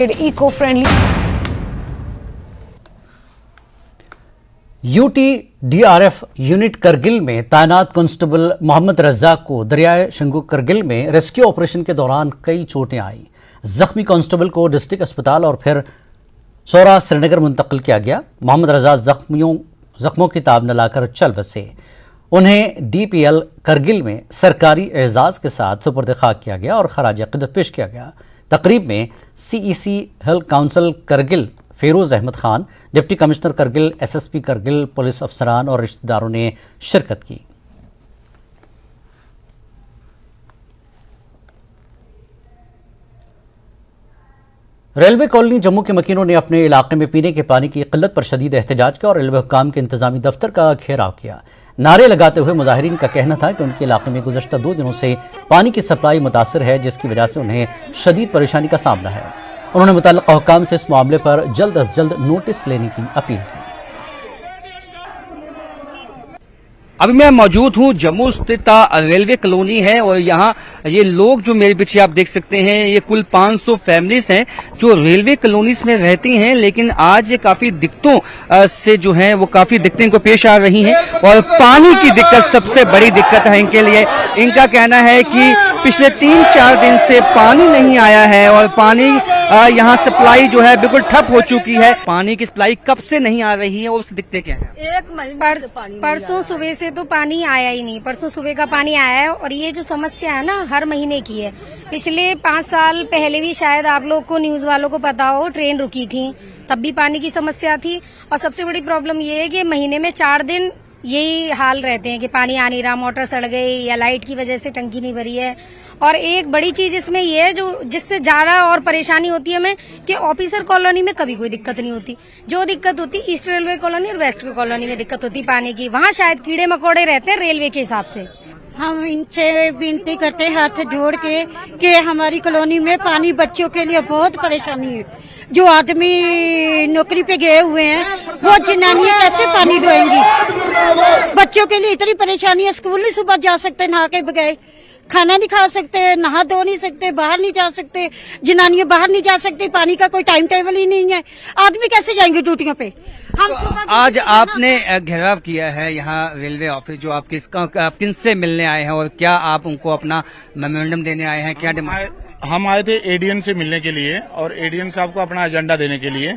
eco-friendly. यूटीडीआरएफ unit Kargil में तैनात constable Mohammad Razzaq को दरियाए शंगू करगिल में रेस्क्यू ऑपरेशन के दौरान कई चोटें आईं। जख्मी कांस्टेबल को डिस्ट्रिक्ट अस्पताल और फिर सौरा श्रीनगर मुंतकिल किया गया। मोहम्मद रज्जाक जख्मों की ताब न लाकर चल बसे। उन्हें डीपीएल करगिल में सरकारी एजाज के साथ सुपुर्द खाक किया गया और खराज अक़ीदत पेश किया गया। तकरीब में CEC health council Kargil Feroz Ahmed Khan, deputy commissioner Kargil, SSP Kargil, police अफसरान और रिश्तेदारों ने शिरकत की। रेलवे कॉलोनी जम्मू के मकीनों ने अपने इलाके में पीने के पानी की किल्लत पर शदीद एहतजाज किया और रेलवे हुक्काम के इंतजामी दफ्तर का घेराव किया। नारे लगाते हुए मुजाहिरीन का कहना था कि उनके इलाके में गुज़श्ता 2 दिनों से पानी की सप्लाई मुतासर है, जिसकी वजह से उन्हें शदीद परेशानी का सामना है। उन्होंने मुतल्लिक़ा हुक्काम से इस मामले पर जल्द अज जल्द नोटिस लेने की अपील की। अभी मैं मौजूद हूँ जम्मू स्थित रेलवे कॉलोनी है और यहाँ ये लोग जो मेरे पीछे आप देख सकते हैं, ये कुल 500 फैमिलीज हैं जो रेलवे कॉलोनीज में रहती हैं, लेकिन आज ये काफी दिक्कतों से जो है वो काफी दिक्कतें इनको पेश आ रही हैं और पानी की दिक्कत सबसे बड़ी दिक्कत है इनके लिए। इनका कहना है कि पिछले 3-4 दिन से पानी नहीं आया है और पानी यहाँ सप्लाई जो है बिल्कुल ठप हो चुकी है। पानी की सप्लाई कब से नहीं आ रही है और उसकी दिक्कतें क्या है? परसों सुबह से तो पानी आया ही नहीं। परसों सुबह का पानी आया है और ये जो समस्या है ना हर महीने की है। पिछले 5 साल पहले भी शायद आप लोग को न्यूज वालों को पता हो, ट्रेन रुकी थी, तब भी पानी की समस्या थी। और सबसे बड़ी प्रॉब्लम ये है कि महीने में 4 दिन यही हाल रहते हैं कि पानी आ नहीं रहा, मोटर सड़ गई या लाइट की वजह से टंकी नहीं भरी है। और एक बड़ी चीज इसमें ये है जो जिससे ज्यादा और परेशानी होती है हमें कि ऑफिसर कॉलोनी में कभी कोई दिक्कत नहीं होती। जो दिक्कत होती ईस्ट रेलवे कॉलोनी और वेस्ट कॉलोनी में दिक्कत होती पानी की। वहाँ शायद कीड़े मकोड़े रहते हैं रेलवे के हिसाब से। हम इनसे विनती करते हैं हाथ जोड़ के कि हमारी कॉलोनी में पानी बच्चों के लिए बहुत परेशानी है। जो आदमी नौकरी पे गए हुए हैं वो जनानियां कैसे पानी ढोएंगी? बच्चों के लिए इतनी परेशानी है, स्कूल नहीं सुबह जा सकते नहा के बगैर, खाना नहीं खा सकते, नहा धो नहीं सकते, बाहर नहीं जा सकते, जनानियां बाहर नहीं जा सकती, पानी का कोई टाइम टेबल ही नहीं है। आदमी कैसे जाएंगे ड्यूटियों पे? हम आज आपने घेराव किया है यहाँ रेलवे ऑफिस, जो आप किनसे मिलने आए हैं और क्या आप उनको अपना मेमोरेंडम देने आए हैं? क्या डिमांड? हम आए थे एडीएन से मिलने के लिए और एडीएन साहब को अपना एजेंडा देने के लिए,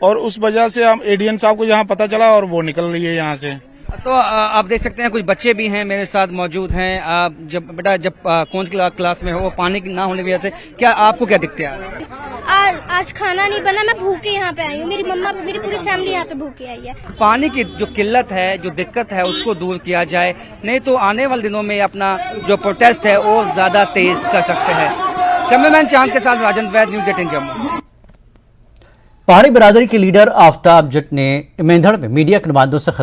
और उस वजह से हम एडीएन साहब को यहाँ पता चला और वो निकल रही है यहाँ से। तो आप देख सकते हैं कुछ बच्चे भी हैं मेरे साथ मौजूद हैं। जब कौन सी क्लास में हो, पानी ना होने की वजह से क्या आपको क्या दिक्कतें आ रही है? आज खाना नहीं बना, मैं भूखे यहाँ पे आई हूँ। मेरी मम्मा मेरी पूरी फैमिली यहाँ पे भूखे आई है। पानी की जो किल्लत है, जो दिक्कत है, उसको दूर किया जाए, नहीं तो आने वाले दिनों में अपना जो प्रोटेस्ट है वो ज्यादा तेज कर सकते हैं। कैमरामैन चांद के साथ राजन वैद, न्यूज़ 18 जम्मू। पहाड़ी बिरादरी के लीडर आफ्ताब जट ने मेंढड़ में मीडिया के नुमाइंदों से